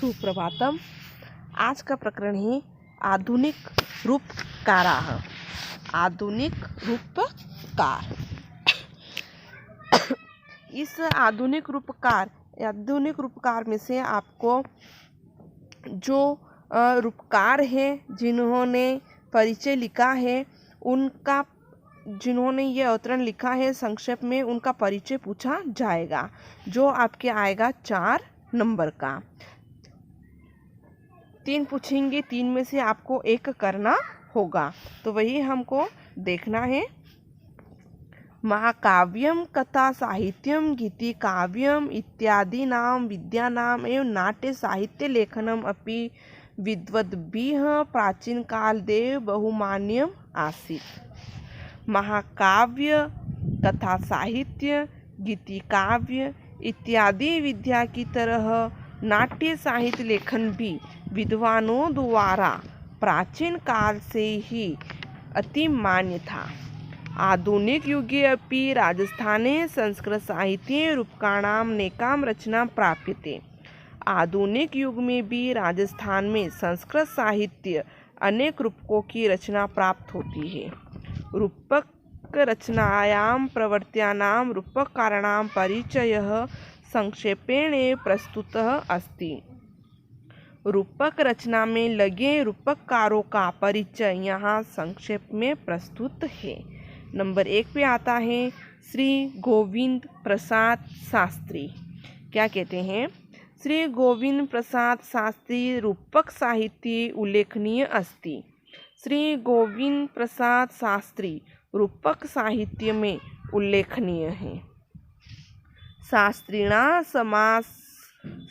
सुप्रभातम। आज का प्रकरण है आधुनिक रूपकाराः। आधुनिक रूपकार। इस आधुनिक रूपकार में से आपको जो रूपकार है जिन्होंने परिचय लिखा है उनका, जिन्होंने ये अवतरण लिखा है संक्षेप में, उनका परिचय पूछा जाएगा, जो आपके आएगा 4 नंबर का। 3 पूछेंगे, 3 में से आपको 1 करना होगा, तो वही हमको देखना है। महाकाव्यम कथा साहित्यम गीति काव्यम इत्यादि नाम विद्यानाम एवं नाट्य साहित्य लेखनम अपि विद्वद्भिः प्राचीन काल देव बहुमान्यम आसीत्। महाकाव्य कथा साहित्य गीति काव्य इत्यादि विद्या की तरह नाट्य साहित्य लेखन भी विद्वानों द्वारा प्राचीन काल से ही अति मान्य था। आधुनिक युगे अपि राजस्थाने संस्कृत साहित्ये रूपकाणां नेकां रचना प्राप्यते। आधुनिक युग में भी राजस्थान में संस्कृत साहित्य अनेक रूपकों की रचना प्राप्त होती है। रूपक रचनायां प्रवर्त्यानां रूपकाराणां परिचयः संक्षेपेण प्रस्तुतः अस्ति। रूपक रचना में लगे रूपकारों का परिचय यहाँ संक्षेप में प्रस्तुत है। नंबर 1 पे आता है श्री गोविंद प्रसाद शास्त्री। क्या कहते हैं? श्री गोविंद प्रसाद शास्त्री रूपक साहित्ये उल्लेखनीय अस्ति। श्री गोविंद प्रसाद शास्त्री रूपक साहित्य में उल्लेखनीय है। शास्त्रिणा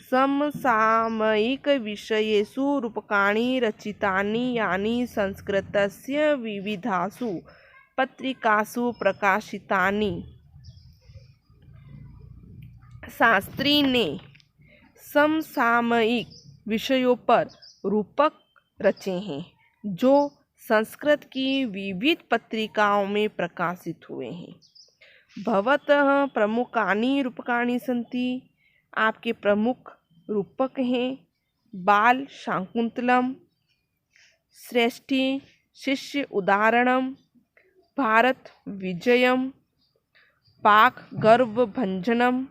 समसामयिक विषयेषु रूपकाणि रचितानि यानि संस्कृतस्य विविधासु पत्रिकासु प्रकाशितानि। शास्त्री ने समसामयिक विषयों पर रूपक रचे हैं जो संस्कृत की विविध पत्रिकाओं में प्रकाशित हुए हैं। भवतः प्रमुखानि रूपकाणि सन्ति। आपके प्रमुख रूपक हैं बाल शाकुंतलम, श्रेष्ठी शिष्य उदाहरणम, भारत विजयम, पाक गर्व भंजनम,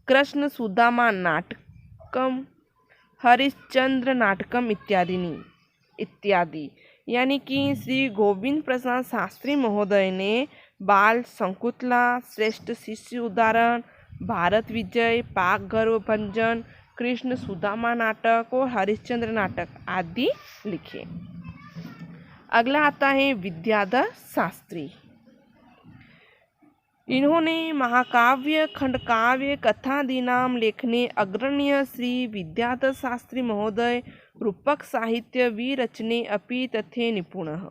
कृष्ण सुदामा नाटकम, हरिश्चंद्र नाटकम इत्यादि। यानी कि श्री गोविंद प्रसाद शास्त्री महोदय ने बाल शकुंतला, श्रेष्ठ शिष्य उदाहरण, भारत विजय, पाक गर्व भंजन, कृष्ण सुदामा नाटक और हरिश्चंद्र नाटक आदि लिखे। अगला आता है विद्याधर शास्त्री। इन्होंने महाकाव्य, खंडकाव्य, कथादि नाम लेखने अग्रण्य। श्री विद्याधर शास्त्री महोदय रूपक साहित्य विरचने अपि तथे निपुणः।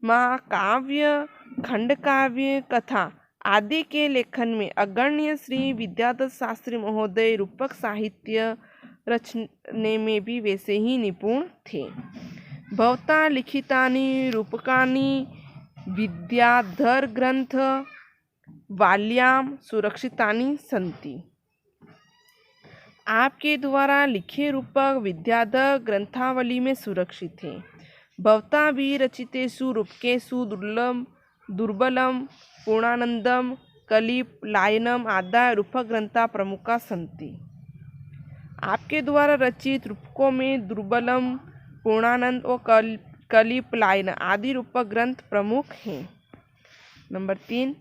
महाकाव्य, खंडकाव्य, कथा आदि के लेखन में अग्रण्य श्री विद्याधर शास्त्री महोदय रूपक साहित्य रचने में भी वैसे ही निपुण थे। भवता लिखितानि रूपकानि विद्याधर ग्रंथ वाल्याम सुरक्षितानि सन्ति। आपके द्वारा लिखे रूपक विद्याधर ग्रंथावली में सुरक्षित हैं। भवता विरचितेषु रूपकेषु दुर्बलम पूर्णानंदम कलिपलायनम आदि रूपक ग्रंथा प्रमुखा सन्ति। आपके द्वारा रचित रूपकों में दुर्बलम, पूर्णानंद और कलिपलायन आदि रूपक ग्रंथ प्रमुख हैं। Number 3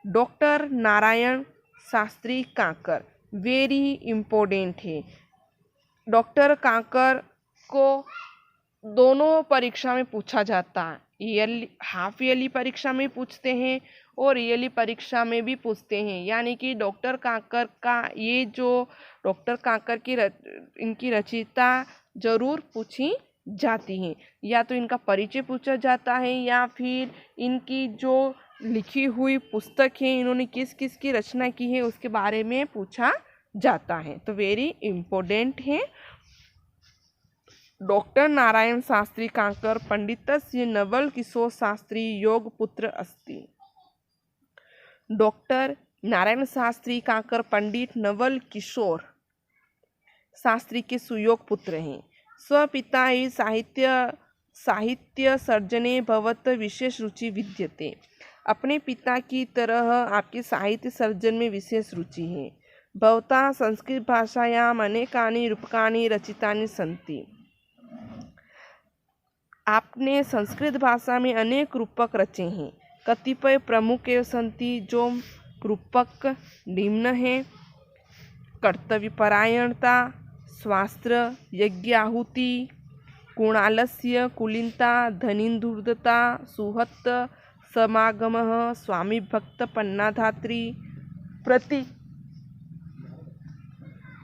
doctor Narayan Shastri conquer very important है। डॉक्टर कांकर को दोनों परीक्षा में पूछा जाता है। ईयरली, हाफ ईयरली परीक्षा में पूछते हैं और ईयरली परीक्षा में भी पूछते हैं। यानी कि डॉक्टर कांकर का ये जो डॉक्टर कांकर की इनकी रचयिता जरूर पूछी जाती हैं। या तो इनका परिचय पूछा जाता है या फिर इनकी जो लिखी हुई पुस्तक है, इन्होंने किस किस की रचना की है उसके बारे में पूछा जाता है। तो वेरी इम्पोर्टेंट है। डॉक्टर नारायण शास्त्री कांकर पंडितस्य नवल किशोर शास्त्री योगपुत्र अस्ति। डॉक्टर नारायण शास्त्री कांकर पंडित नवल किशोर शास्त्री के सुयोग पुत्र हैं। स्वपिता ही साहित्य सर्जने भवत विशेष रुचि विद्यते। अपने पिता की तरह आपके साहित्य सर्जन में विशेष रुचि है। भवता संस्कृत भाषायाम अनेकानि रूपकानि रचितानि सन्ति। आपने संस्कृत भाषा में अनेक रूपक रचे हैं। कतिपय प्रमुख एवं सन्ति, जो रूपक निम्न हैं: कर्तव्यपरायणता, स्वास्त्र, यज्ञाहुति, कुणालस्य, कुलीनता, धनिधूर्तता, सुहृत् समागमः, स्वामी भक्त पन्नाधात्री,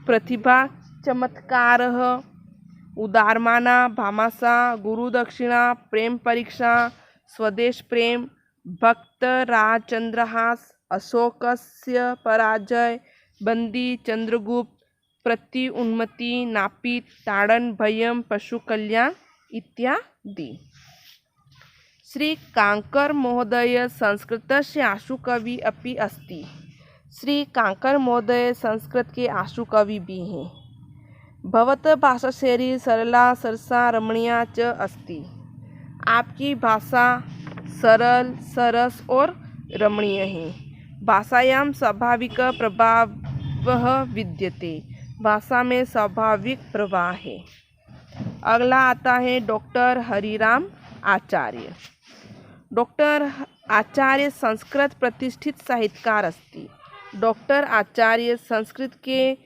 प्रतिभा, चमत्कारः, उदारमाना, भामासा, गुरुदक्षिणा, प्रेम परीक्षा, स्वदेश प्रेम, भक्त राजचंद्रहास, अशोकस्य पराजय, बंदी, चंद्रगुप्त, प्रति उन्मति, नापित, ताड़न, भयम, पशु कल्याण इत्यादि। श्री कांकर महोदय संस्कृतस्य आशुकवि अपि अस्ति। श्री कांकर महोदय संस्कृत के आशुकवि भी हैं। भवत भाषाशैली सरला सरसा रमणीया च अस्ति। आपकी भाषा सरल, सरस और रमणीय है। भाषायां स्वाभाविक प्रभावः विद्यते। भाषा में स्वाभाविक प्रवाह है। अगला आता है डॉक्टर हरिराम आचार्य। डॉक्टर आचार्य संस्कृत प्रतिष्ठित साहित्यकार अस्ति। डॉक्टर आचार्य संस्कृत के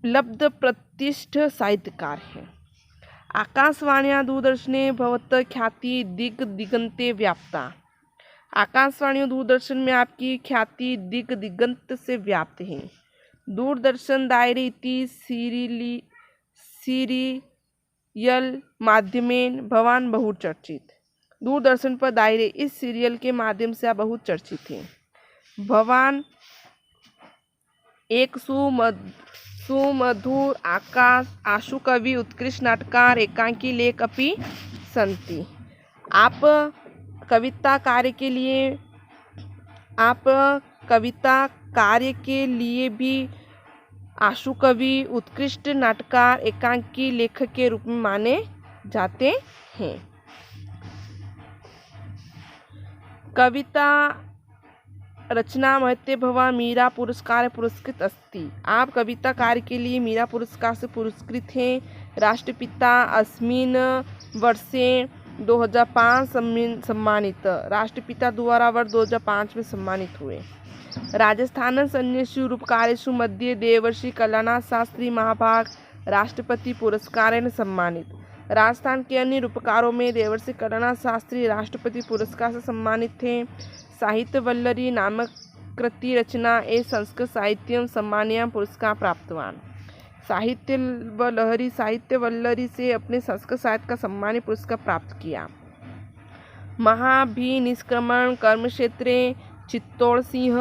लब्ध प्रतिष्ठ साहित्यकार हैं। आकाशवाण्या दूरदर्शने भवत ख्याति दिगंते व्याप्ता। आकाशवाणी और दूरदर्शन में आपकी ख्याति दिगंत से व्याप्त है। दूरदर्शन दायरे इति सीरियल माध्यमेन भवान बहुचर्चित। दूरदर्शन पर दायरे इस सीरियल के माध्यम से आप बहुत चर्चित हैं। भवान एक सुमधुर आशुकवि, उत्कृष्ट नाटककार, एकांकी लेख अपि सन्ति। आप कविता कार्य के लिए भी आशुकवि, उत्कृष्ट नाटककार, एकांकी लेखक के रूप में माने जाते हैं। कविता रचना महत्व भवा मीरा पुरस्कार पुरस्कृत अस्ति। आप कविता कार्य के लिए मीरा पुरस्कार से पुरस्कृत हैं। राष्ट्रपिता अस्मिन् वर्षे 2005 सम्मानित। राष्ट्रपिता द्वारा वर्ष 2005 में सम्मानित हुए। राजस्थान अन्येषु रूपकारेषु मध्ये देवर्षि कलानाथ शास्त्री महाभाग राष्ट्रपति पुरस्कारेण सम्मानित। राजस्थान के अन्य रूपकारों में देवर्षि कलानाथ शास्त्री राष्ट्रपति पुरस्कार से सम्मानित थे। साहित्य वल्लरी नामक कृति रचना ए संस्कृत साहित्यम सम्माननीय पुरस्कार प्राप्तवान। साहित्य वल्लरी से अपने संस्कृत साहित्य का सम्मानीय पुरस्कार प्राप्त किया। महाभिनिष्क्रमण कर्म क्षेत्रे चित्तौड़ सिंह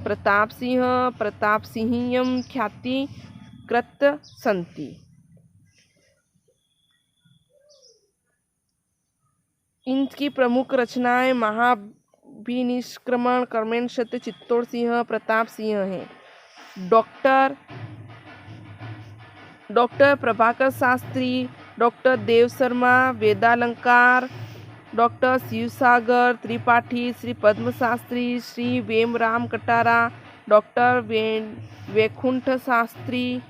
प्रताप सिंह ख्याति कृत संति। इनकी प्रमुख रचनाएं महाभिनिष्क्रमण कर्म क्षेत्र चित्तौड़ सिंह प्रताप सिंह हैं। Doctor Prabhakar Shastri, doctor Dev Sharma Vedalankar, doctor Shivsagar Tripathi, Shri पद्म शास्त्री, श्री वेमराम कटारा, डॉक्टर वैकुंठ शास्त्री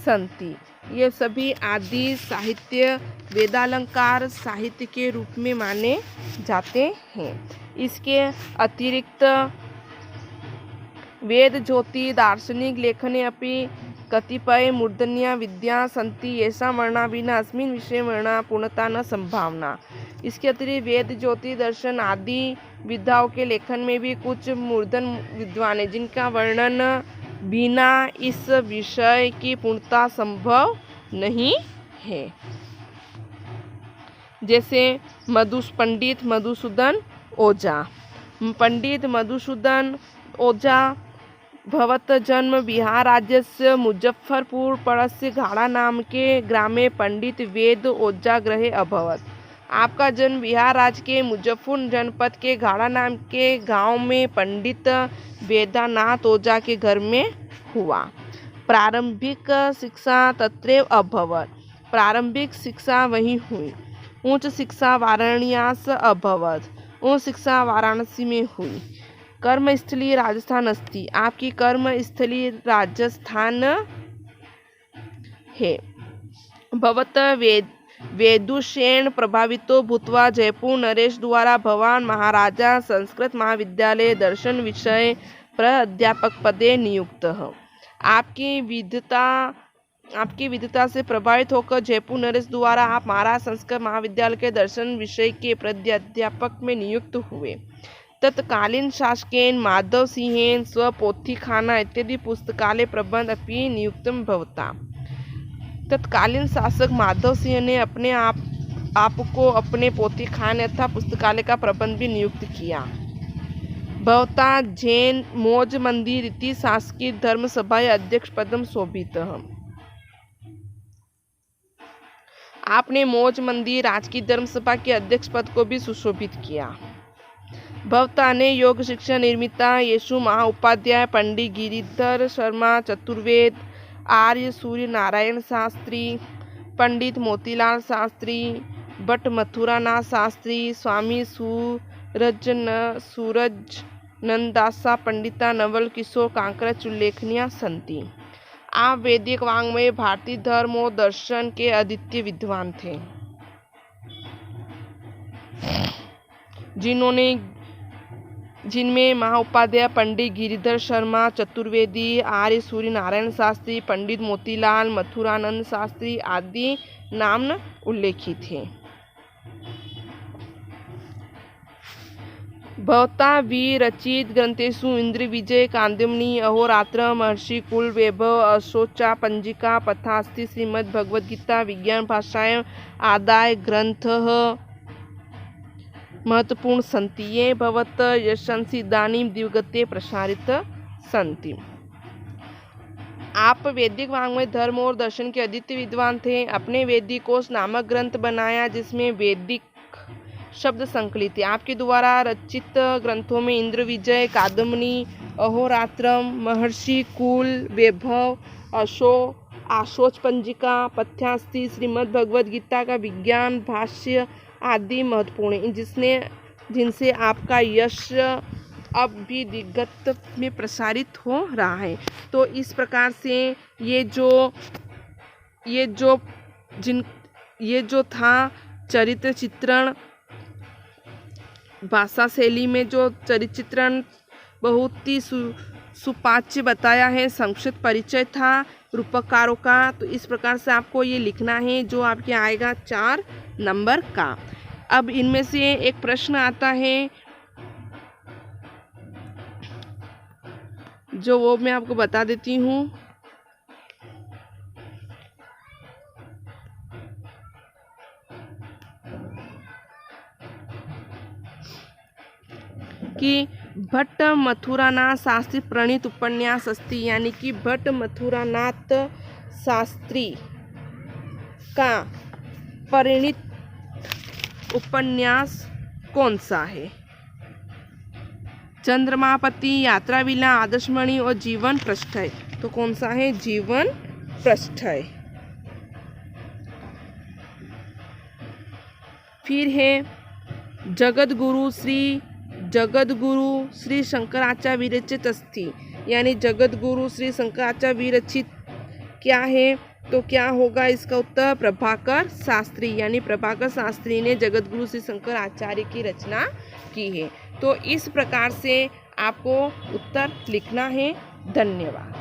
संति। ये सभी आदि साहित्य वेदालंकार साहित्य के रूप में माने जाते हैं। इसके अतिरिक्त वेद ज्योति दार्शनिक लेखने अपि कतिपय मूर्धन्या विद्या सन्ति येषां वर्णा विना अस्मिन् विषये वर्णा पूर्णता न संभावना। इसके अतिरिक्त वेद ज्योति दर्शन आदि विद्याओं के लेखन में भी कुछ मूर्धन विद्वान हैं जिनका वर्णन बिना इस विषय की पूर्णता संभव नहीं है। जैसे पंडित मधुसूदन ओझा। पंडित मधुसूदन ओझा भवत जन्म बिहार राज्यस्य मुजफ्फरपुर पड़स्य घाड़ा नाम के ग्रामे पंडित वेद ओझा गृहे अभवत। आपका जन्म बिहार राज्य के मुजफ्फरपुर जनपद के घाड़ा नाम के गांव में पंडित वेदानाथ ओझा के घर में हुआ। प्रारंभिक शिक्षा तत्रैव अभवत्, प्रारंभिक शिक्षा वहीं हुई। उच्च शिक्षा वाराणसी अभवत्, उच्च शिक्षा वाराणसी में हुई। कर्मस्थली राजस्थान अस्ति, आपकी कर्मस्थली राजस्थान है। भवत वेदुषेण प्रभावितो भूत्वा जयपुर नरेश द्वारा भवान महाराजा संस्कृत महाविद्यालय दर्शन विषय प्राध्यापक पदे नियुक्त। आपकी विद्वता से प्रभावित होकर जयपुर नरेश द्वारा आप महाराज संस्कृत महाविद्यालय के दर्शन विषय के प्राध्यापक में नियुक्त हुए। तत्कालीन शासकेन माधव सिंहेन स्वपोथीखाना इत्यादि पुस्तकालय प्रबंध अपि नियुक्तं भवता। तत्कालीन शासक माधव सिंह ने अपने आप को अपने पोथीखाने तथा पुस्तकालय का प्रबंध भी नियुक्त किया। भवता जैन मौज मंदिर इति शासकीय धर्म सभा अध्यक्ष पदम शोभित। आपने मौज मंदिर राजकीय धर्म सभा के अध्यक्ष पद को भी सुशोभित किया। भवता ने योग शिक्षा निर्मिता येषु महा उपाध्याय पंडित गिरिधर शर्मा चतुर्वेद, आर्य सूर्य नारायण शास्त्री, पंडित मोतीलाल शास्त्री, भट्ट मथुरानाथ शास्त्री, स्वामी सूरजनंदासा पंडिता नवल किशोर कांकरच उल्लेखनीय संति। आप वैदिक वाङ्मय भारतीय धर्म और दर्शन के अद्वितीय विद्वान थे, जिनमें महाउपाध्याय पंडित गिरिधर शर्मा चतुर्वेदी, आर्य सूर्य नारायण शास्त्री, पंडित मोतीलाल मथुरानंद शास्त्री आदि नाम उल्लेखित थे। भवता विरचित ग्रंथेषु इंद्र विजय, कादम्बिनी, अहोरात्र, महर्षि कुल वैभव, अशोचा पंजिका, पथास्ति, श्रीमद् भगवद गीता, विज्ञान भाषायां आदाय ग्रंथः महत्वपूर्ण सन्ति। ये भवत यशंसि इदानीं दिवगते प्रसारित सन्ति। आप वैदिक वाङ्मय धर्म और दर्शन के अद्वितीय विद्वान थे। अपने वैदिक कोश नामक ग्रंथ बनाया जिसमें वैदिक शब्द संकलित थे। आपके द्वारा रचित ग्रंथों में इंद्र विजय, कादम्बिनी, अहोरात्रम, महर्षि कुल वैभव, आशोच पंजिका, पथ्यास्ति, श्रीमद् भगवद गीता का विज्ञान भाष्य आदि महत्वपूर्ण है, जिनसे आपका यश अब भी दिग्गत में प्रसारित हो रहा है। तो इस प्रकार से ये जो था चरित्र चित्रण, भाषा शैली में जो चरित्र चित्रण बहुत ही सुपाच्य बताया है, संक्षिप्त परिचय था रूपकारों का। तो इस प्रकार से आपको ये लिखना है जो आपके आएगा 4 नंबर का। अब इनमें से एक प्रश्न आता है जो वो मैं आपको बता देती हूँ कि भट्ट मथुरानाथ शास्त्री प्रणीत उपन्यास अस्ति, यानी कि भट्ट मथुरानाथ शास्त्री का परिणीत उपन्यास कौन सा है? चंद्रमापति, यात्राविला, आदर्शमणि और जीवन प्रश्रय। तो कौन सा है? जीवन प्रश्रय। फिर है जगद्गुरु श्री शंकराचार्य विरचित अस्ति, यानी जगद्गुरु श्री शंकराचार्य विरचित क्या है? तो क्या होगा इसका उत्तर? प्रभाकर शास्त्री, यानी प्रभाकर शास्त्री ने जगद्गुरु श्री शंकराचार्य की रचना की है। तो इस प्रकार से आपको उत्तर लिखना है। धन्यवाद।